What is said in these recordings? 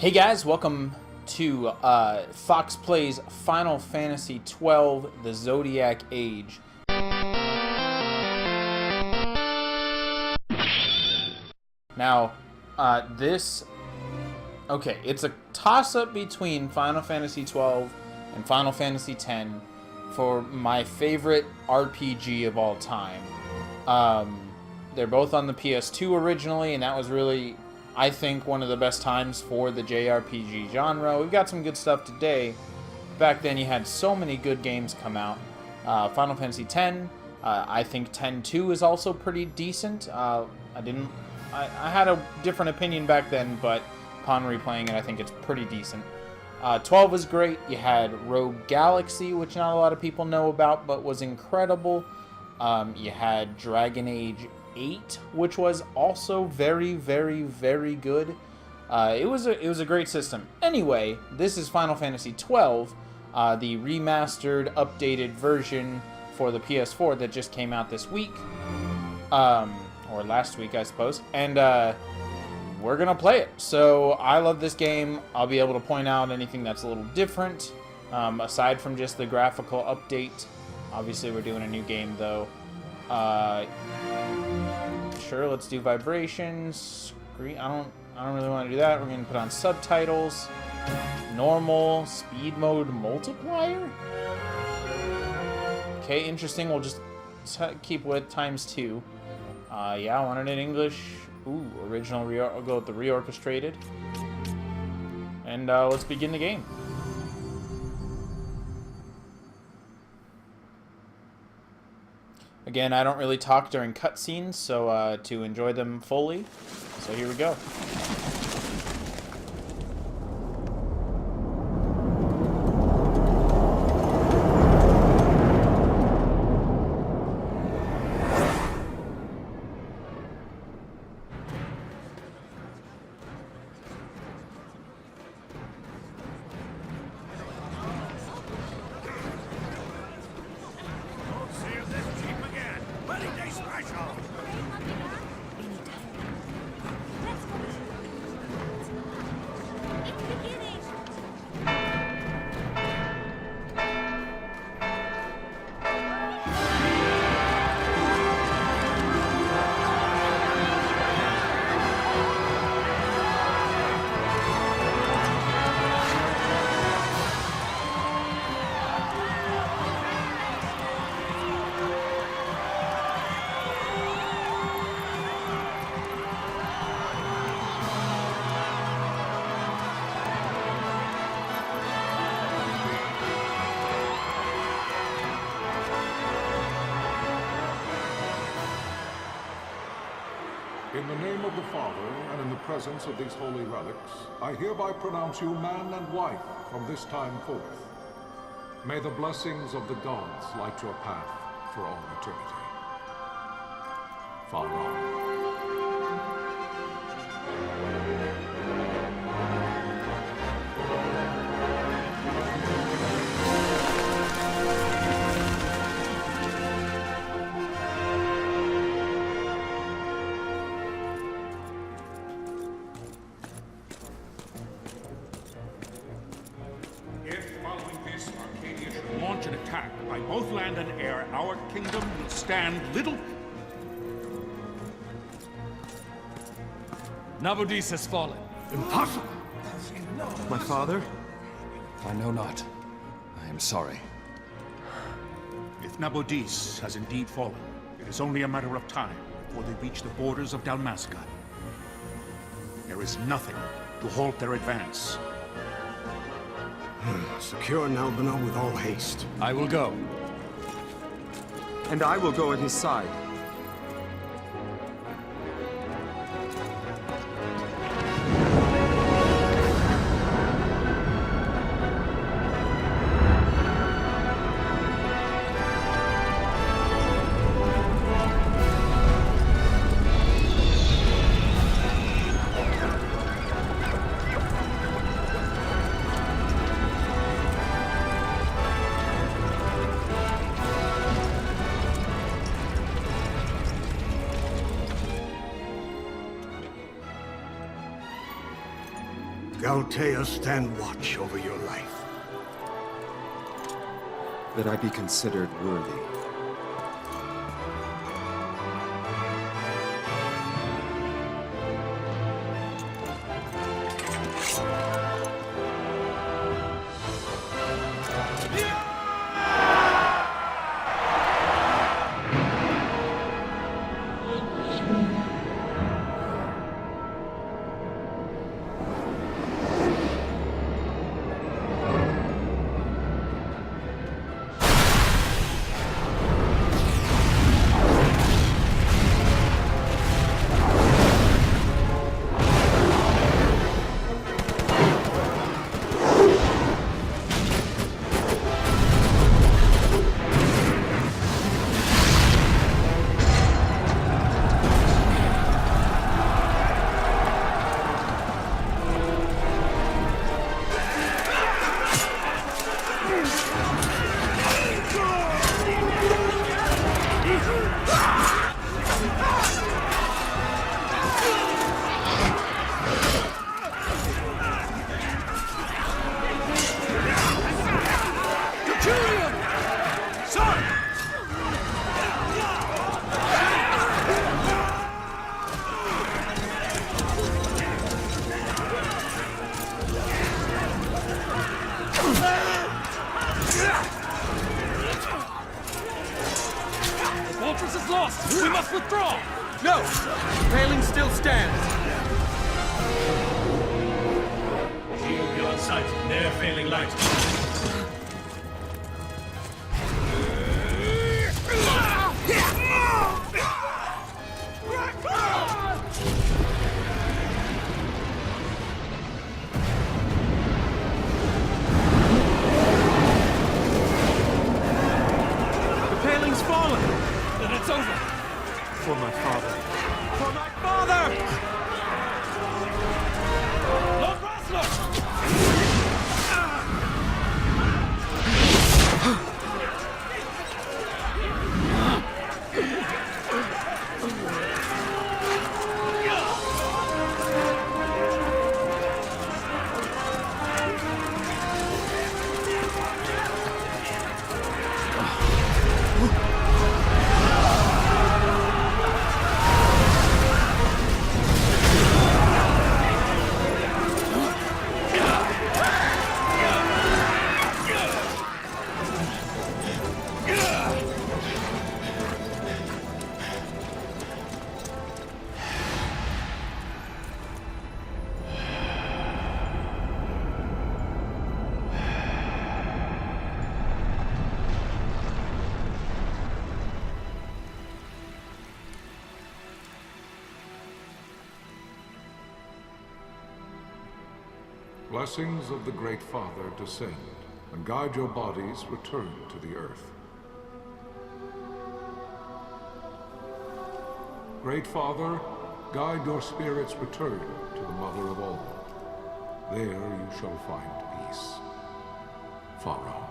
Hey guys, welcome to Fox Plays Final Fantasy XII, the Zodiac Age. Now, it's a toss-up between Final Fantasy XII and Final Fantasy X for my favorite RPG of all time. They're both on the PS2 originally, and that was really, I think, one of the best times for the JRPG genre. We've got some good stuff today. Back then, you had so many good games come out. Final Fantasy X, I think X-2 is also pretty decent. I had a different opinion back then, but upon replaying it, I think it's pretty decent. 12 was great. You had Rogue Galaxy, which not a lot of people know about, but was incredible. You had Dragon Age 8, which was also very, very, very good. It was a great system. Anyway, this is Final Fantasy XII, the remastered, updated version for the PS4 that just came out this week, or last week, I suppose. And we're gonna play it. So I love this game. I'll be able to point out anything that's a little different, aside from just the graphical update. Obviously, we're doing a new game though. Sure, let's do vibrations. Screen. I don't really want to do that. We're gonna put on subtitles. Normal, speed mode, multiplier. Okay, interesting. We'll just keep with ×2. Yeah, I want it in English. Ooh, original. I'll go with the reorchestrated. And let's begin the game. Again, I don't really talk during cutscenes, so to enjoy them fully. So here we go. In the name of the Father, and in the presence of these holy relics, I hereby pronounce you man and wife from this time forth. May the blessings of the gods light your path for all eternity. Far on. An attack by both land and air, our kingdom will stand little. Nabudis has fallen. Impossible! My father? I know not. I am sorry. If Nabudis has indeed fallen, it is only a matter of time before they reach the borders of Dalmasca. There is nothing to halt their advance. Secure Nalbina with all haste. I will go. And I will go at his side. Galtea stand watch over your life. That I be considered worthy. We must withdraw! No! Railing still stands. Shield beyond sight, near failing light. The paling's fallen. Then it's over. For my father. For my father! Lord Rosler! Blessings of the Great Father descend, and guide your bodies return to the earth. Great Father, guide your spirits return to the Mother of all. There you shall find peace. Pharaoh.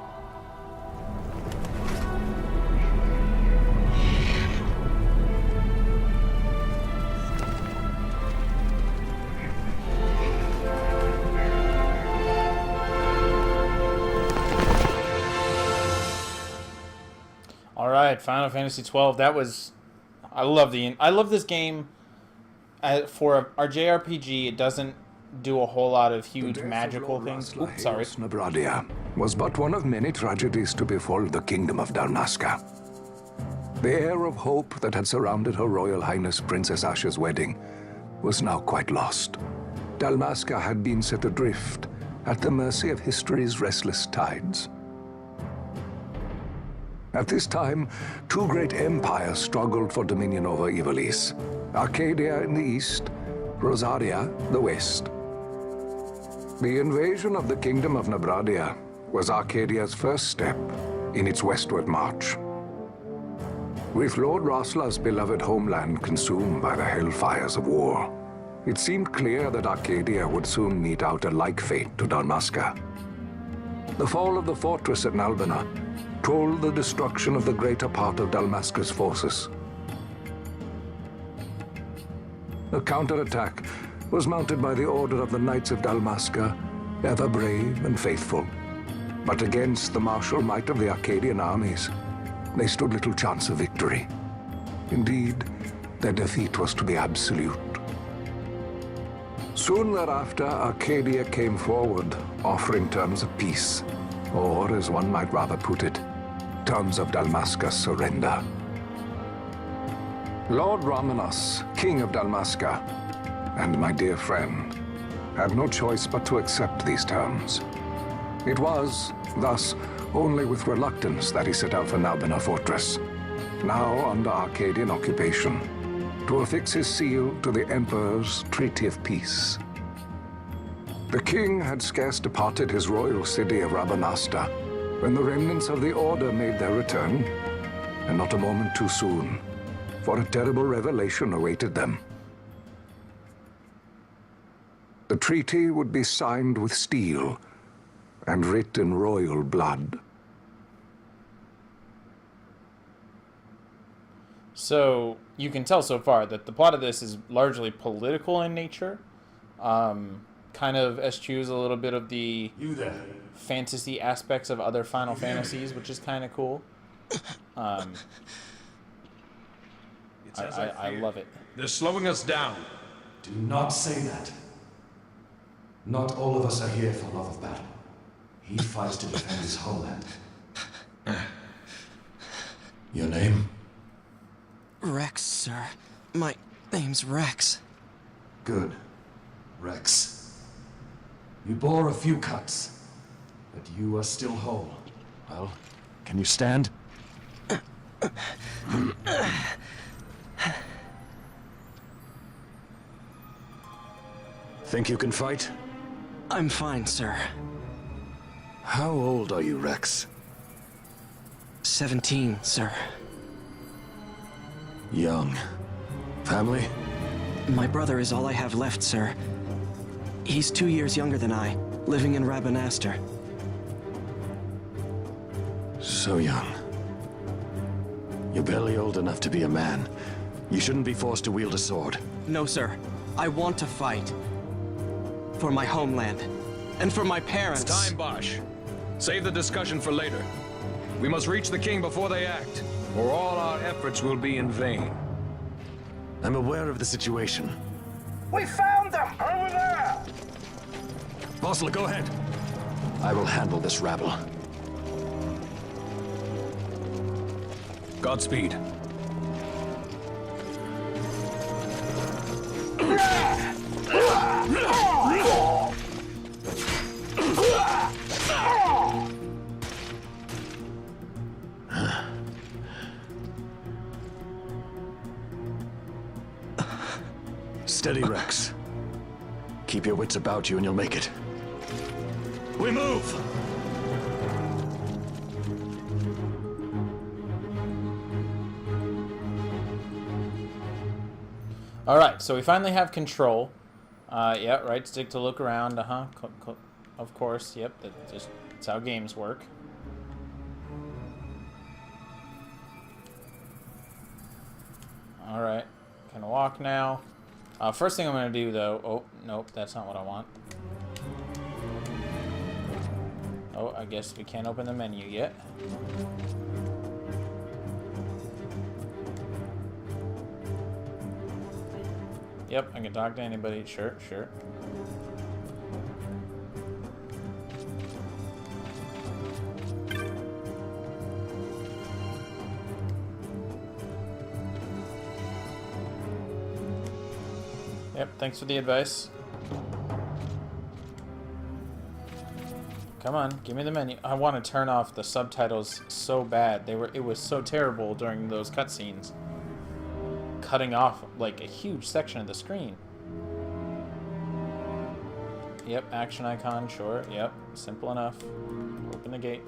All right, Final Fantasy 12. That was, I love this game. For our JRPG, it doesn't do a whole lot of huge magical things. Oops, sorry. Nabradia was but one of many tragedies to befall the kingdom of Dalmasca. The air of hope that had surrounded Her Royal Highness Princess Asha's wedding was now quite lost. Dalmasca had been set adrift at the mercy of history's restless tides. At this time, two great empires struggled for dominion over Ivalice. Arcadia in the east, Rosaria the west. The invasion of the Kingdom of Nabradia was Arcadia's first step in its westward march. With Lord Roslar's beloved homeland consumed by the hellfires of war, it seemed clear that Arcadia would soon mete out a like fate to Dalmasca. The fall of the fortress at Nalbina told the destruction of the greater part of Dalmasca's forces. A counterattack was mounted by the order of the Knights of Dalmasca, ever brave and faithful. But against the martial might of the Arcadian armies, they stood little chance of victory. Indeed, their defeat was to be absolute. Soon thereafter, Arcadia came forward, offering terms of peace, or, as one might rather put it, terms of Dalmasca's surrender. Lord Romanos, King of Dalmasca, and my dear friend, had no choice but to accept these terms. It was, thus, only with reluctance that he set out for Nalbina Fortress, now under Arcadian occupation, to affix his seal to the Emperor's Treaty of Peace. The king had scarce departed his royal city of Rabanasta when the remnants of the Order made their return, and not a moment too soon, for a terrible revelation awaited them. The treaty would be signed with steel and writ in royal blood. So you can tell so far that the plot of this is largely political in nature. Kind of eschews a little bit of the fantasy aspects of other Final Fantasies, which is kind of cool. I love it. They're slowing us down. Do not say that. Not all of us are here for love of battle. He fights to defend his homeland. Your name? Rex, sir. My name's Rex. Good. Rex. You bore a few cuts, but you are still whole. Well, can you stand? Think you can fight? I'm fine, sir. How old are you, Rex? 17, sir. Young. Family? My brother is all I have left, sir. He's 2 years younger than I, living in Rabanastre. So young. You're barely old enough to be a man. You shouldn't be forced to wield a sword. No, sir. I want to fight. For my homeland. And for my parents. It's time, Bosch. Save the discussion for later. We must reach the king before they act, or all our efforts will be in vain. I'm aware of the situation. We found them! Over there! Bosler, go ahead. I will handle this rabble. Godspeed. Steady, Rex. Keep your wits about you and you'll make it. We move! Alright, so we finally have control. Yeah, right stick to look around, of course, yep, that's how games work. Alright, can walk now. First thing I'm going to do, though... Oh, nope, that's not what I want. Oh, I guess we can't open the menu yet. Yep, I can talk to anybody. Sure, sure. Yep, thanks for the advice. Come on, give me the menu. I want to turn off the subtitles so bad. It was so terrible during those cutscenes. Cutting off like a huge section of the screen. Yep, action icon, sure. Yep, simple enough. Open the gate.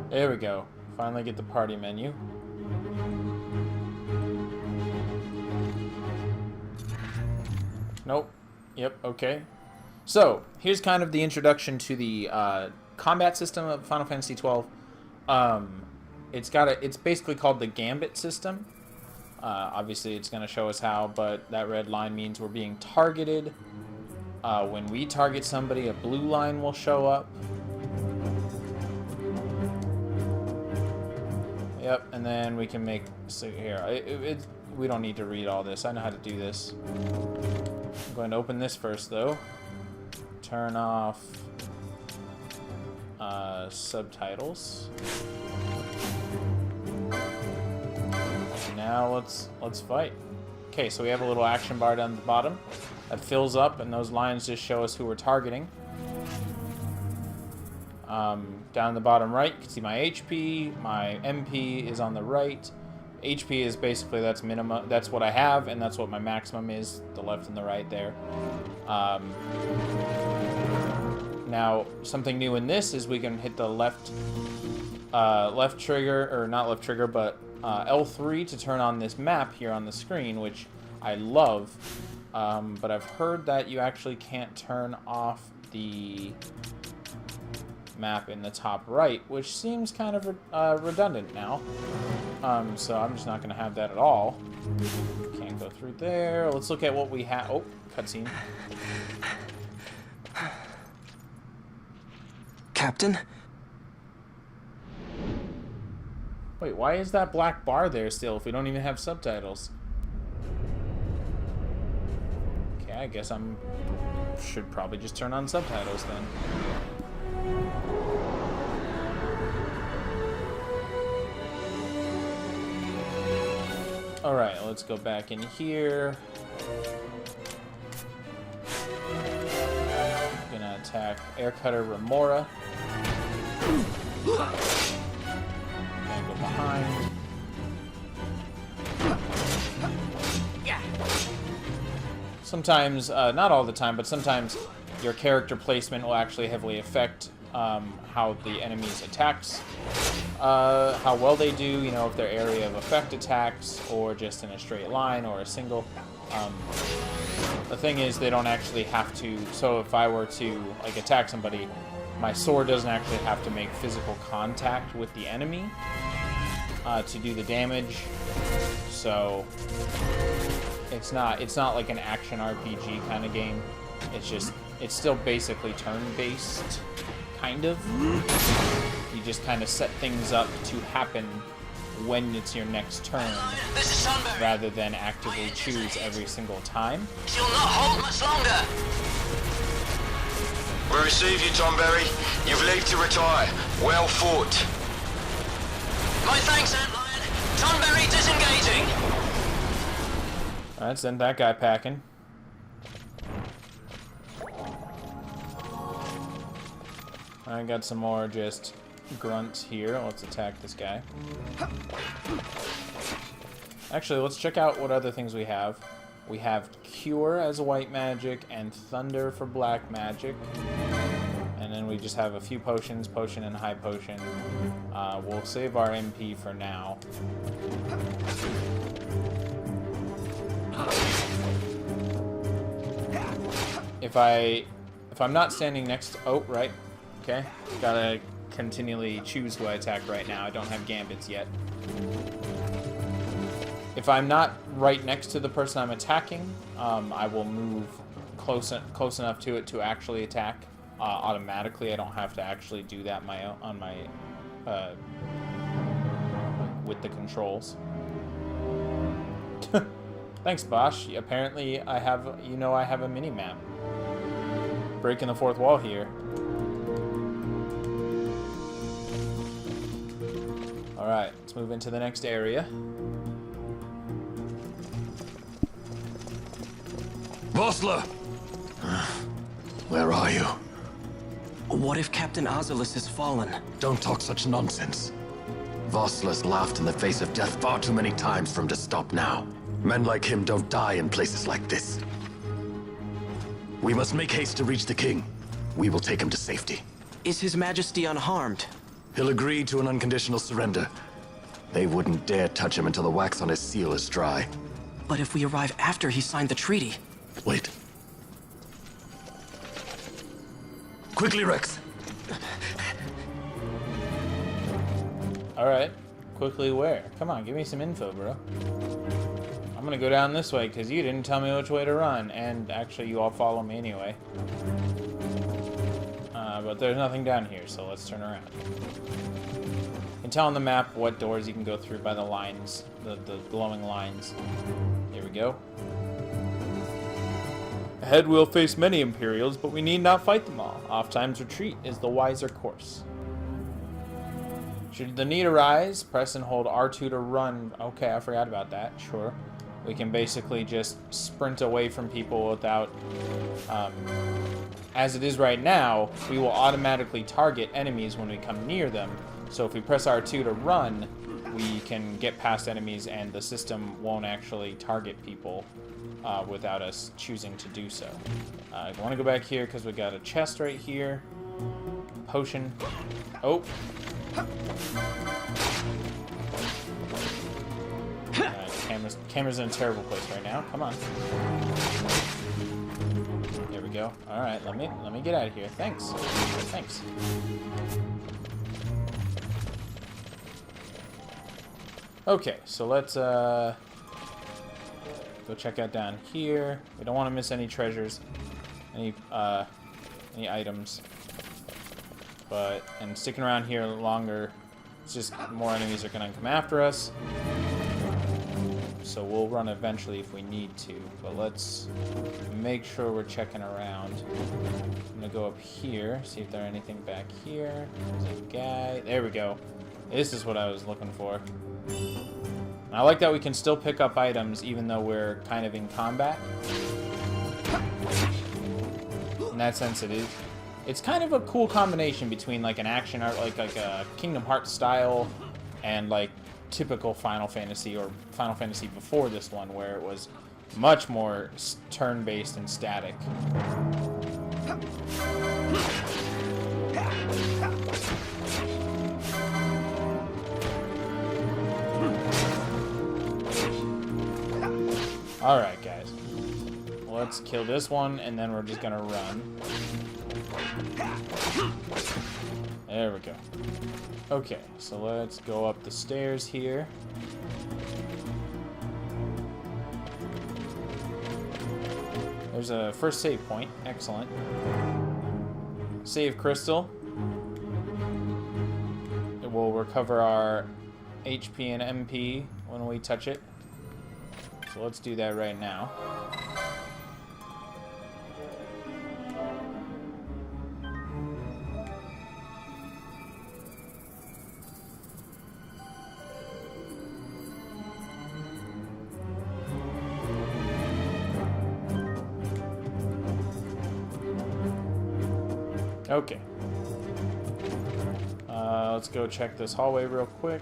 There we go. Finally get the party menu. Nope. Yep, okay. So, here's kind of the introduction to the combat system of Final Fantasy XII. It's basically called the Gambit system. Obviously, it's going to show us how, but that red line means we're being targeted. When we target somebody, a blue line will show up. Yep, and then we can make... So here, we don't need to read all this. I know how to do this. I'm going to open this first, though. Turn off subtitles. Now let's fight. Okay, so we have a little action bar down the bottom that fills up, and those lines just show us who we're targeting. Down the bottom right, you can see my HP. My MP is on the right. HP is basically that's minimum. That's what I have, and that's what my maximum is. The left and the right there. Now, something new in this is we can hit the left trigger, or not left trigger, but L3 to turn on this map here on the screen, which I love. But I've heard that you actually can't turn off the map in the top right, which seems kind of redundant now. So I'm just not going to have that at all. Can't go through there. Let's look at what we have. Oh, cutscene. Captain? Wait, why is that black bar there still if we don't even have subtitles? Okay, I guess should probably just turn on subtitles then. Alright, let's go back in here. Gonna attack Air Cutter Remora. Gonna go behind. Sometimes, not all the time, but sometimes your character placement will actually heavily affect how the enemy's attacks, how well they do, you know, if their area of effect attacks, or just in a straight line, or a single. The thing is, they don't actually have to, so if I were to, like, attack somebody, my sword doesn't actually have to make physical contact with the enemy to do the damage, so it's not like an action RPG kind of game. It's still basically turn-based, kind of. You just kind of set things up to happen when it's your next turn, rather than actively choose every single time. You'll not hold much longer. We receive you, Tomberry. You've leave to retire. Well fought. My thanks, Antlion. Tomberry disengaging. Alright, send that guy packing. I got some more just grunts here. Let's attack this guy. Actually, let's check out what other things we have. We have Cure as a white magic and Thunder for black magic. And then we just have a few potions, potion and high potion. We'll save our MP for now. If I'm not standing next to, oh, right. Okay. Gotta continually choose who I attack right now. I don't have gambits yet. If I'm not right next to the person I'm attacking, I will move close enough to it to actually attack automatically. I don't have to actually do that with the controls. Thanks, Bosch. Apparently, I have a mini map. Breaking the fourth wall here. Alright, let's move into the next area. Vossler! Where are you? What if Captain Azulis has fallen? Don't talk such nonsense. Vossler's laughed in the face of death far too many times for him to stop now. Men like him don't die in places like this. We must make haste to reach the king. We will take him to safety. Is His Majesty unharmed? He'll agree to an unconditional surrender. They wouldn't dare touch him until the wax on his seal is dry. But if we arrive after he signed the treaty... Wait. Quickly, Rex. Alright. Quickly where? Come on, give me some info, bro. I'm gonna go down this way, because you didn't tell me which way to run. And actually, you all follow me anyway. But there's nothing down here, so let's turn around. You can tell on the map what doors you can go through by the lines, the glowing lines. Here we go. Ahead we'll face many Imperials, but we need not fight them all. Oft-times retreat is the wiser course. Should the need arise, press and hold R2 to run. Okay, I forgot about that. Sure. We can basically just sprint away from people without... as it is right now, we will automatically target enemies when we come near them. So if we press R2 to run, we can get past enemies and the system won't actually target people without us choosing to do so. I want to go back here because we got a chest right here. Potion. Oh. Camera's in a terrible place right now. Come on. There we go. All right, let me get out of here. Thanks. Thanks. Okay, so let's go check out down here. We don't want to miss any treasures, any items. And sticking around here longer, it's just more enemies are gonna come after us. So we'll run eventually if we need to, but let's make sure we're checking around. I'm gonna go up here, see if there's anything back here. There's a guy. There we go. This is what I was looking for. And I like that we can still pick up items even though we're kind of in combat. In that sense, it is. It's kind of a cool combination between like an action art, like a Kingdom Hearts style, and like typical Final Fantasy or Final Fantasy before this one, where it was much more turn-based and static. Alright, guys. Let's kill this one, and then we're just gonna run. There we go. Okay, so let's go up the stairs here. There's a first save point. Excellent. Save crystal. It will recover our HP and MP when we touch it. So let's do that right now. Okay. Let's go check this hallway real quick.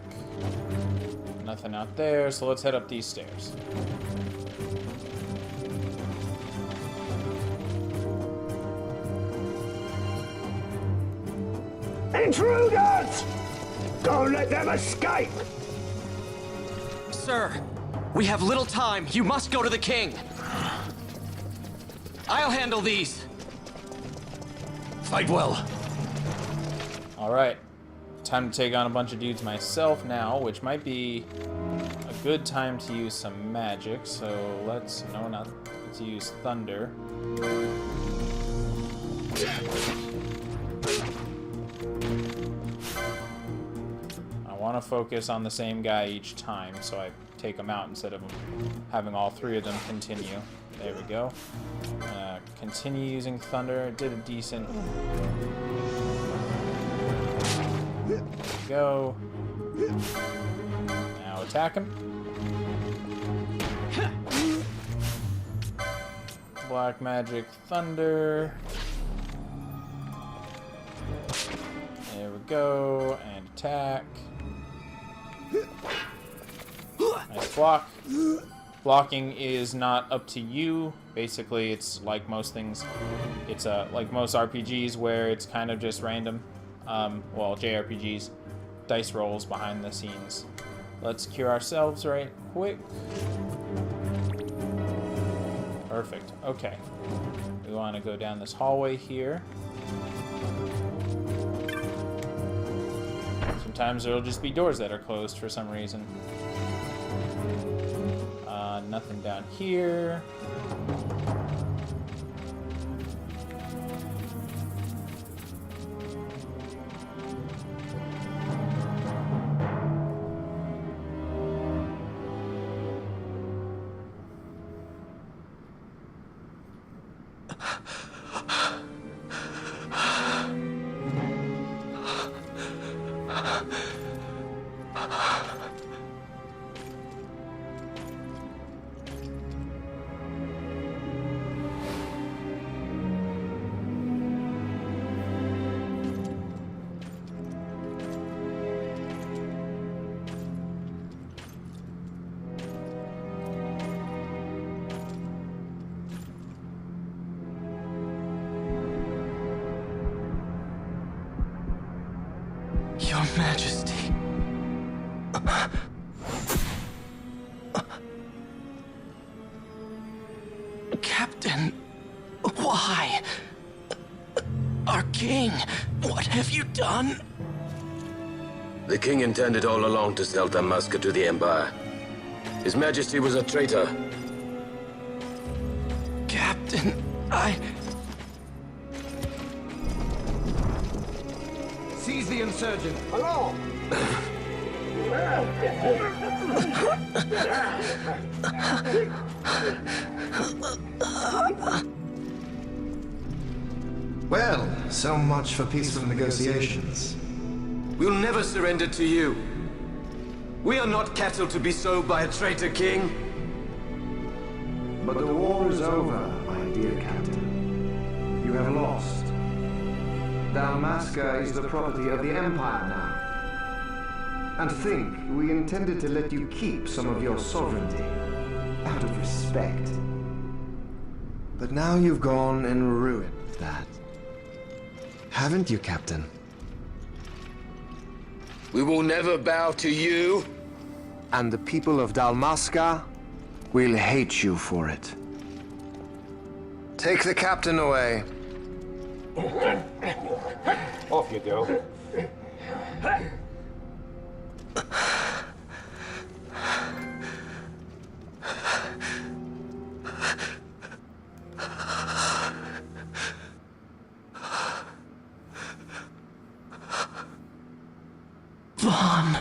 Nothing out there, so let's head up these stairs. Intruders! Don't let them escape! Sir, we have little time. You must go to the king. I'll handle these. Fight well. Alright. Time to take on a bunch of dudes myself now, which might be a good time to use some magic. So let's use thunder. I want to focus on the same guy each time, so I take him out instead of having all three of them continue. There we go. Continue using thunder. It did a decent. There we go. Now attack him. Black magic thunder. There we go. And attack. Nice block. Blocking is not up to you. Basically, it's like most things. It's like most RPGs where it's kind of just random. Well, JRPGs. Dice rolls behind the scenes. Let's cure ourselves right quick. Perfect. Okay. We want to go down this hallway here. sometimes there'll just be doors that are closed for some reason. Nothing down here. Your Majesty. Captain, why? Our king, what have you done? The king intended all along to sell Damaska to the Empire. His Majesty was a traitor. Captain, Seize the insurgent. Hello! Well, so much for peaceful negotiations. We'll never surrender to you. We are not cattle to be sold by a traitor king. But the war is over, my dear Captain. You have lost. Dalmasca is the property of the Empire now. And to think, we intended to let you keep some of your sovereignty, out of respect. But now you've gone and ruined that. Haven't you, Captain? We will never bow to you. And the people of Dalmasca will hate you for it. Take the Captain away. Off you go. Vaughn.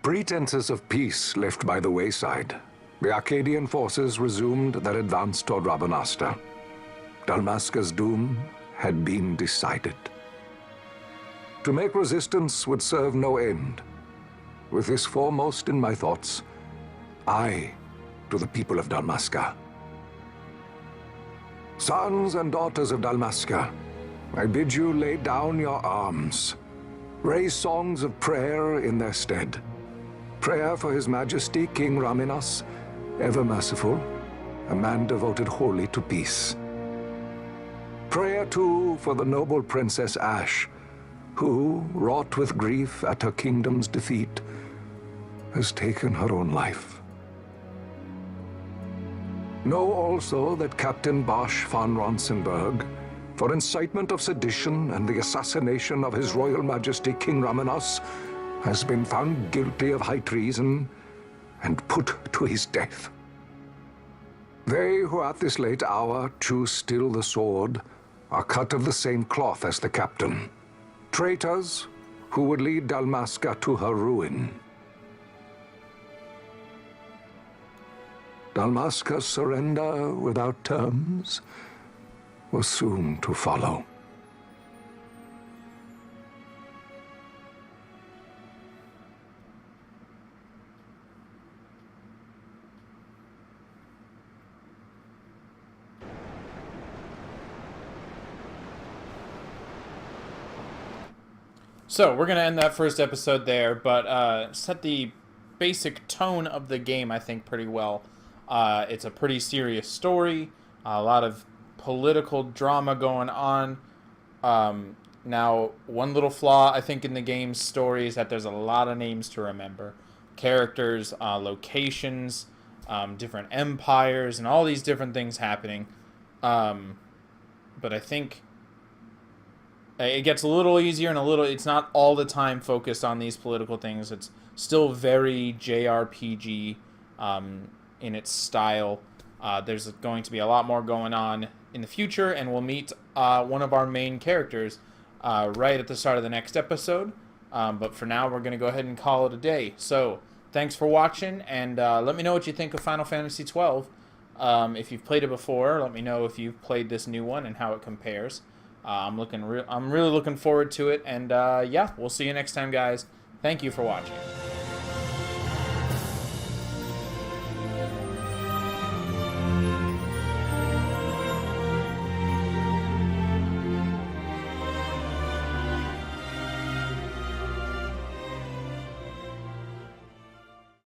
Pretenses of peace left by the wayside, the Arcadian forces resumed their advance toward Rabanasta. Dalmasca's doom had been decided. To make resistance would serve no end. With this foremost in my thoughts, I to the people of Dalmasca. Sons and daughters of Dalmasca, I bid you lay down your arms. Raise songs of prayer in their stead. Prayer for His Majesty King Raminas, ever merciful, a man devoted wholly to peace. Prayer, too, for the noble Princess Ash, who, wrought with grief at her kingdom's defeat, has taken her own life. Know also that Captain Bosch von Ronsenberg, for incitement of sedition and the assassination of His Royal Majesty King Raminas, has been found guilty of high treason and put to his death. They who at this late hour choose still the sword are cut of the same cloth as the captain. Traitors who would lead Dalmasca to her ruin. Dalmasca's surrender without terms was soon to follow. So, we're going to end that first episode there, but set the basic tone of the game, I think, pretty well. It's a pretty serious story, a lot of political drama going on. Now, one little flaw, I think, in the game's story is that there's a lot of names to remember. Characters, locations, different empires, and all these different things happening. But I think it gets a little easier and it's not all the time focused on these political things. It's still very JRPG in its style. There's going to be a lot more going on in the future, and we'll meet one of our main characters right at the start of the next episode. But for now, we're going to go ahead and call it a day. So, thanks for watching, and let me know what you think of Final Fantasy XII. If you've played it before, let me know if you've played this new one and how it compares. I'm really looking forward to it, and yeah, we'll see you next time, guys. Thank you for watching.